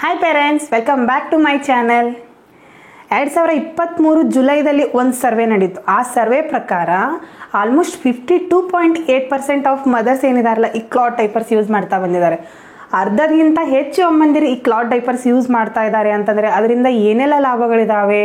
Hi parents, welcome back to my channel. 2023 ಜುಲೈದಲ್ಲಿ ಒಂದು survey ನಡೀತು. ಆ ಸರ್ವೆ ಪ್ರಕಾರ ಆಲ್ಮೋಸ್ಟ್ 52.8% ಆಫ್ ಮದರ್ಸ್ ಏನಿದಾರಲ್ಲ ಈ ಕ್ಲಾತ್ ಡೈಪರ್ಸ್ ಯೂಸ್ ಮಾಡ್ತಾ ಬಂದಿದ್ದಾರೆ. ಅರ್ಧಕ್ಕಿಂತ ಹೆಚ್ಚು ಅಮ್ಮಂದಿರು ಈ ಕ್ಲಾತ್ ಡೈಪರ್ಸ್ ಯೂಸ್ ಮಾಡ್ತಾ ಇದ್ದಾರೆ ಅಂತಂದರೆ ಅದರಿಂದ ಏನೆಲ್ಲ ಲಾಭಗಳಿದಾವೆ,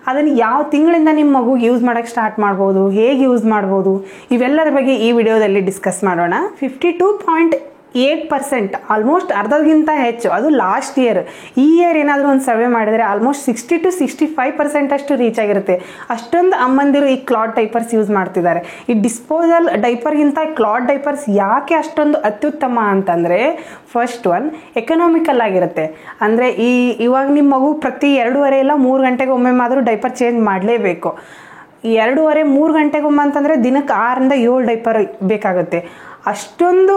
ಅದನ್ನು ಯಾವ ತಿಂಗಳಿಂದ ನಿಮ್ಮ ಮಗು ಯೂಸ್ ಮಾಡೋಕ್ಕೆ ಸ್ಟಾರ್ಟ್ ಮಾಡ್ಬೋದು, ಹೇಗೆ ಯೂಸ್ ಮಾಡ್ಬೋದು, ಇವೆಲ್ಲರ ಬಗ್ಗೆ ಈ ವಿಡಿಯೋದಲ್ಲಿ ಡಿಸ್ಕಸ್ ಮಾಡೋಣ. 52.8% ಆಲ್ಮೋಸ್ಟ್ ಅರ್ಧಕ್ಕಿಂತ ಹೆಚ್ಚು, ಅದು ಲಾಸ್ಟ್ ಇಯರ್. ಈ ಇಯರ್ ಏನಾದರೂ ಒಂದು ಸರ್ವೆ ಮಾಡಿದರೆ ಆಲ್ಮೋಸ್ಟ್ 60 to 65% ಅಷ್ಟು ರೀಚ್ ಆಗಿರುತ್ತೆ. ಅಷ್ಟೊಂದು ಅಮ್ಮಂದಿರು ಈ ಕ್ಲಾತ್ ಡೈಪರ್ಸ್ ಯೂಸ್ ಮಾಡ್ತಿದ್ದಾರೆ. ಈ ಡಿಸ್ಪೋಸಲ್ ಡೈಪರ್ಗಿಂತ ಕ್ಲಾತ್ ಡೈಪರ್ಸ್ ಯಾಕೆ ಅಷ್ಟೊಂದು ಅತ್ಯುತ್ತಮ ಅಂತಂದರೆ, ಫಸ್ಟ್ ಒನ್ ಎಕನಾಮಿಕಲ್ ಆಗಿರುತ್ತೆ. ಅಂದರೆ ಇವಾಗ ನಿಮ್ಮ ಮಗು ಪ್ರತಿ 2.5 ಇಲ್ಲ 3 ಗಂಟೆಗೆ ಒಮ್ಮೆ ಮಾತ್ರ ಡೈಪರ್ ಚೇಂಜ್ ಮಾಡಲೇಬೇಕು. 2.5-3 ಗಂಟೆಗೊಮ್ಮೆ ಅಂತಂದರೆ ದಿನಕ್ಕೆ 6ರಿಂದ 7 ಡೈಪರ್ ಬೇಕಾಗುತ್ತೆ. ಅಷ್ಟೊಂದು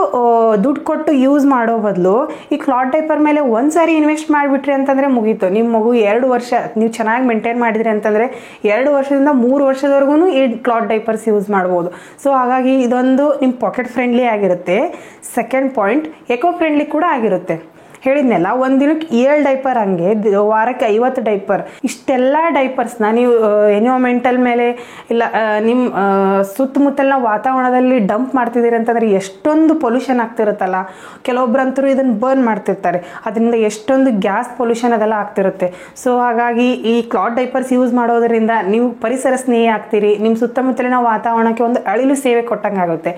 ದುಡ್ಡು ಕೊಟ್ಟು ಯೂಸ್ ಮಾಡೋ ಬದಲು ಈ ಕ್ಲಾತ್ ಡೈಪರ್ ಮೇಲೆ ಒಂದು ಸಾರಿ ಇನ್ವೆಸ್ಟ್ ಮಾಡಿಬಿಟ್ರಿ ಅಂತಂದರೆ ಮುಗೀತು. ನಿಮ್ಮ ಮಗು 2 ವರ್ಷ ನೀವು ಚೆನ್ನಾಗಿ ಮೇಂಟೈನ್ ಮಾಡಿದ್ರಿ ಅಂತಂದರೆ 2 ವರ್ಷದಿಂದ 3 ವರ್ಷದವರೆಗೂ ಈ ಕ್ಲಾತ್ ಡೈಪರ್ಸ್ ಯೂಸ್ ಮಾಡ್ಬೋದು. ಸೊ ಹಾಗಾಗಿ ಇದೊಂದು ನಿಮ್ಮ ಪಾಕೆಟ್ ಫ್ರೆಂಡ್ಲಿ ಆಗಿರುತ್ತೆ. ಸೆಕೆಂಡ್ ಪಾಯಿಂಟ್, ಎಕೋ ಫ್ರೆಂಡ್ಲಿ ಕೂಡ ಆಗಿರುತ್ತೆ. ಹೇಳಿದ್ನೆಲ್ಲ, ಒಂದು ದಿನಕ್ಕೆ 7 ಡೈಪರ್, ಹಂಗೆ ವಾರಕ್ಕೆ 50 ಡೈಪರ್. ಇಷ್ಟೆಲ್ಲ ಡೈಪರ್ಸ್ನ ನೀವು ಎನ್ವಿರಾನ್ಮೆಂಟಲ್ ಮೇಲೆ ಇಲ್ಲ ನಿಮ್ಮ ಸುತ್ತಮುತ್ತಲಿನ ವಾತಾವರಣದಲ್ಲಿ ಡಂಪ್ ಮಾಡ್ತಿದ್ದೀರಿ ಅಂತಂದರೆ ಎಷ್ಟೊಂದು ಪೊಲ್ಯೂಷನ್ ಆಗ್ತಿರುತ್ತಲ್ಲ. ಕೆಲವೊಬ್ಬರಂತರೂ ಇದನ್ನು ಬರ್ನ್ ಮಾಡ್ತಿರ್ತಾರೆ, ಅದರಿಂದ ಎಷ್ಟೊಂದು ಗ್ಯಾಸ್ ಪೊಲ್ಯೂಷನ್ ಅದೆಲ್ಲ ಆಗ್ತಿರುತ್ತೆ. ಸೊ ಹಾಗಾಗಿ ಈ ಕ್ಲಾತ್ ಡೈಪರ್ಸ್ ಯೂಸ್ ಮಾಡೋದರಿಂದ ನೀವು ಪರಿಸರ ಸ್ನೇಹಿ ಆಗ್ತೀರಿ, ನಿಮ್ಮ ಸುತ್ತಮುತ್ತಲಿನ ವಾತಾವರಣಕ್ಕೆ ಒಂದು ಅಳಿಲು ಸೇವೆ ಕೊಟ್ಟಂಗೆ ಆಗುತ್ತೆ.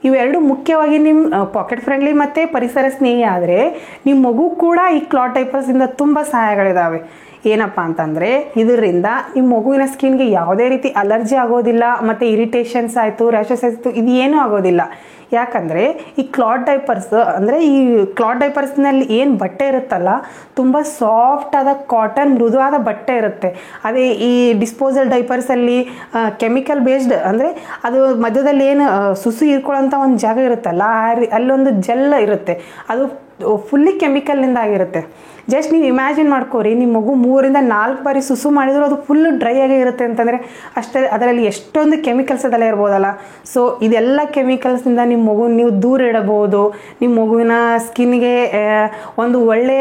ಇವೆರಡು ಮುಖ್ಯವಾಗಿ ನಿಮ್ಮ ಪಾಕೆಟ್ ಫ್ರೆಂಡ್ಲಿ ಮತ್ತು ಪರಿಸರ ಸ್ನೇಹಿ ಆದರೆ ನಿಮ್ಮ ಮಗು ಕೂಡ ಈ ಕ್ಲಾತ್ ಡೈಪರ್ಸಿಂದ ತುಂಬ ಸಹಾಯಗಳಿದ್ದಾವೆ. ಏನಪ್ಪ ಅಂತಂದರೆ, ಇದರಿಂದ ನಿಮ್ಮ ಮಗುವಿನ ಸ್ಕಿನ್ಗೆ ಯಾವುದೇ ರೀತಿ ಅಲರ್ಜಿ ಆಗೋದಿಲ್ಲ, ಮತ್ತು ಇರಿಟೇಷನ್ಸ್ ಆಯಿತು, ರ್ಯಾಷಸ್ ಆಯಿತು, ಇದು ಏನೂ ಆಗೋದಿಲ್ಲ. ಯಾಕಂದರೆ ಈ ಕ್ಲಾತ್ ಡೈಪರ್ಸ್ ಅಂದರೆ ಈ ಕ್ಲಾತ್ ಡೈಪರ್ಸ್ನಲ್ಲಿ ಏನು ಬಟ್ಟೆ ಇರುತ್ತಲ್ಲ, ತುಂಬ ಸಾಫ್ಟ್ ಆದ ಕಾಟನ್ ಮೃದುವಾದ ಬಟ್ಟೆ ಇರುತ್ತೆ. ಅದೇ ಈ ಡಿಸ್ಪೋಸಲ್ ಡೈಪರ್ಸಲ್ಲಿ ಕೆಮಿಕಲ್ ಬೇಸ್ಡ್, ಅಂದರೆ ಅದು ಮಧ್ಯದಲ್ಲಿ ಏನು ಸುಸು ಇರ್ಕೊಳ್ಳೋಂಥ ಒಂದು ಜಾಗ ಇರುತ್ತಲ್ಲ, ಅಲ್ಲೊಂದು ಜೆಲ್ ಇರುತ್ತೆ, ಅದು ಫುಲ್ಲಿ ಕೆಮಿಕಲ್ನಿಂದ ಆಗಿರುತ್ತೆ. ಜಸ್ಟ್ ನೀವು ಇಮ್ಯಾಜಿನ್ ಮಾಡ್ಕೋರಿ, ನಿಮ್ಮ ಮಗು 3-4 ಬಾರಿ ಸುಸು ಮಾಡಿದ್ರು ಅದು ಫುಲ್ ಡ್ರೈ ಆಗೇ ಇರುತ್ತೆ ಅಂತಂದರೆ ಅಷ್ಟೇ ಅದರಲ್ಲಿ ಎಷ್ಟೊಂದು ಕೆಮಿಕಲ್ಸ್ ಅದೆಲ್ಲ ಇರ್ಬೋದಲ್ಲ. ಸೊ ಇದೆಲ್ಲ ಕೆಮಿಕಲ್ಸಿಂದ ನಿಮ್ಮ ಮಗು ನೀವು ದೂರ ಇಡಬಹುದು. ನಿಮ್ಮ ಮಗುವಿನ ಸ್ಕಿನ್ಗೆ ಒಂದು ಒಳ್ಳೆ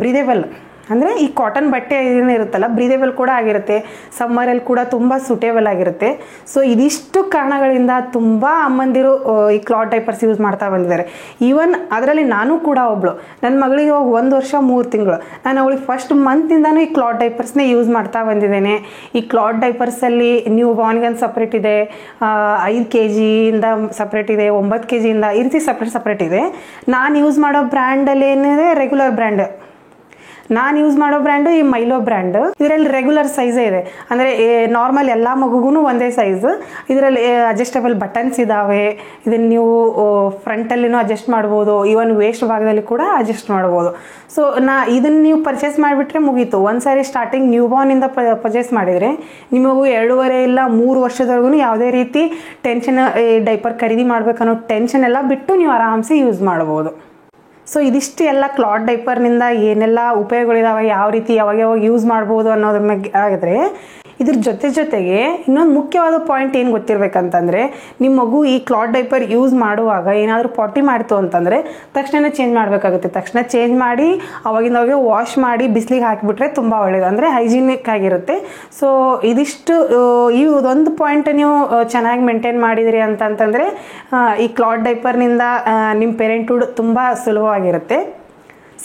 ಬ್ರೀದೇಬಲ್, ಅಂದರೆ ಈ ಕಾಟನ್ ಬಟ್ಟೆ ಏನಿರುತ್ತಲ್ಲ ಬ್ರೀದೇಬಲ್ ಕೂಡ ಆಗಿರುತ್ತೆ. ಸಮ್ಮರಲ್ಲಿ ಕೂಡ ತುಂಬ ಸೂಟೇಬಲ್ ಆಗಿರುತ್ತೆ. ಸೊ ಇದಿಷ್ಟು ಕಾರಣಗಳಿಂದ ತುಂಬ ಅಮ್ಮಂದಿರು ಈ ಕ್ಲಾತ್ ಡೈಪರ್ಸ್ ಯೂಸ್ ಮಾಡ್ತಾ ಬಂದಿದ್ದಾರೆ. ಈವನ್ ಅದರಲ್ಲಿ ನಾನು ಕೂಡ ಒಬ್ಳು. ನನ್ನ ಮಗಳಿಗೆ ಹೋಗಿ 1 ವರ್ಷ 3 ತಿಂಗಳು. ನಾನು ಅವಳಿಗೆ ಫಸ್ಟ್ ಮಂತಿಂದನೂ ಈ ಕ್ಲಾತ್ ಡೈಪರ್ಸ್ನೇ ಯೂಸ್ ಮಾಡ್ತಾ ಬಂದಿದ್ದೇನೆ. ಈ ಕ್ಲಾತ್ ಡೈಪರ್ಸಲ್ಲಿ ನ್ಯೂ ಬಾರ್ನ್ಗೆ ಒಂದು ಸಪ್ರೇಟ್ ಇದೆ, 5 kg ಇಂದ ಸಪ್ರೇಟ್ ಇದೆ, 9 kg ಇಂದ, ಈ ರೀತಿ ಸಪ್ರೇಟ್ ಇದೆ. ನಾನು ಯೂಸ್ ಮಾಡೋ ಬ್ರ್ಯಾಂಡಲ್ಲಿ ಏನಿದೆ, ರೆಗ್ಯುಲರ್ ಬ್ರ್ಯಾಂಡ್. ನಾನು ಯೂಸ್ ಮಾಡೋ ಬ್ರ್ಯಾಂಡು ಈ ಮೈಲೋ ಬ್ರ್ಯಾಂಡ್. ಇದರಲ್ಲಿ ರೆಗ್ಯುಲರ್ ಸೈಜೇ ಇದೆ, ಅಂದರೆ ನಾರ್ಮಲ್ ಎಲ್ಲ ಮಗುಗೂ ಒಂದೇ ಸೈಜ್. ಇದರಲ್ಲಿ ಅಡ್ಜಸ್ಟಬಲ್ ಬಟನ್ಸ್ ಇದ್ದಾವೆ. ಇದನ್ನು ನೀವು ಫ್ರಂಟಲ್ಲಿನೂ ಅಡ್ಜಸ್ಟ್ ಮಾಡ್ಬೋದು, ಈವನ್ ವೇಸ್ಟ್ ಭಾಗದಲ್ಲಿ ಕೂಡ ಅಡ್ಜಸ್ಟ್ ಮಾಡ್ಬೋದು. ಸೊ ಇದನ್ನು ನೀವು ಪರ್ಚೇಸ್ ಮಾಡಿಬಿಟ್ರೆ ಮುಗೀತು. ಒಂದು ಸಾರಿ ಸ್ಟಾರ್ಟಿಂಗ್ ನ್ಯೂ ಬಾರ್ನಿಂದ ಪರ್ಚೇಸ್ ಮಾಡಿದರೆ ನಿಮಗೂ 2.5 ಇಲ್ಲ 3 ವರ್ಷದವರೆಗೂ ಯಾವುದೇ ರೀತಿ ಟೆನ್ಷನ್, ಡೈಪರ್ ಖರೀದಿ ಮಾಡ್ಬೇಕನ್ನೋ ಟೆನ್ಷನ್ ಎಲ್ಲ ಬಿಟ್ಟು ನೀವು ಆರಾಮ್ಸೆ ಯೂಸ್ ಮಾಡ್ಬೋದು. ಸೊ ಇದಿಷ್ಟು ಎಲ್ಲ ಕ್ಲಾತ್ ಡೈಪರ್ನಿಂದ ಏನೆಲ್ಲ ಉಪಯೋಗಗಳಿದಾವೆ, ಯಾವ ರೀತಿ ಯಾವಾಗ ಯೂಸ್ ಮಾಡ್ಬೋದು ಅನ್ನೋದ್ರ ಬಗ್ಗೆ ಆಗಿದ್ರೆ, ಇದ್ರ ಜೊತೆಗೆ ಇನ್ನೊಂದು ಮುಖ್ಯವಾದ ಪಾಯಿಂಟ್ ಏನು ಗೊತ್ತಿರಬೇಕಂತಂದರೆ, ನಿಮ್ಮ ಮಗು ಈ ಕ್ಲಾತ್ ಡೈಪರ್ ಯೂಸ್ ಮಾಡುವಾಗ ಏನಾದರೂ ಪಾಟಿ ಮಾಡ್ತು ಅಂತಂದರೆ ತಕ್ಷಣ ಚೇಂಜ್ ಮಾಡಬೇಕಾಗುತ್ತೆ. ತಕ್ಷಣ ಚೇಂಜ್ ಮಾಡಿ ಅವಾಗಿಂದಾಗೆ ವಾಶ್ ಮಾಡಿ ಬಿಸಿಲಿಗೆ ಹಾಕಿಬಿಟ್ರೆ ತುಂಬ ಒಳ್ಳೆಯದು, ಅಂದರೆ ಹೈಜಿನಿಕ್ ಆಗಿರುತ್ತೆ. ಸೊ ಇದಿಷ್ಟು ಇದೊಂದು ಪಾಯಿಂಟ್ ನೀವು ಚೆನ್ನಾಗಿ ಮೇಂಟೈನ್ ಮಾಡಿದಿರಿ ಅಂತಂತಂದರೆ ಈ ಕ್ಲಾತ್ ಡೈಪರ್ನಿಂದ ನಿಮ್ಮ ಪೇರೆಂಟ್ಹುಡ್ ತುಂಬ ಸುಲಭವಾಗಿರುತ್ತೆ.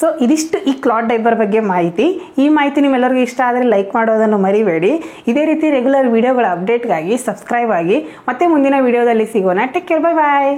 ಸೊ ಇದಿಷ್ಟು ಈ ಕ್ಲಾತ್ ಡೈಪರ್ ಬಗ್ಗೆ ಮಾಹಿತಿ. ಈ ಮಾಹಿತಿ ನಿಮ್ಮೆಲ್ಲರಿಗೂ ಇಷ್ಟ ಆದರೆ ಲೈಕ್ ಮಾಡೋದನ್ನು ಮರಿಬೇಡಿ. ಇದೇ ರೀತಿ ರೆಗ್ಯುಲರ್ ವಿಡಿಯೋಗಳ ಅಪ್ಡೇಟ್ಗಾಗಿ ಸಬ್ಸ್ಕ್ರೈಬ್ ಆಗಿ. ಮತ್ತೆ ಮುಂದಿನ ವಿಡಿಯೋದಲ್ಲಿ ಸಿಗೋಣ. ಟೇಕ್ ಕೇರ್, ಬೈ ಬಾಯ್.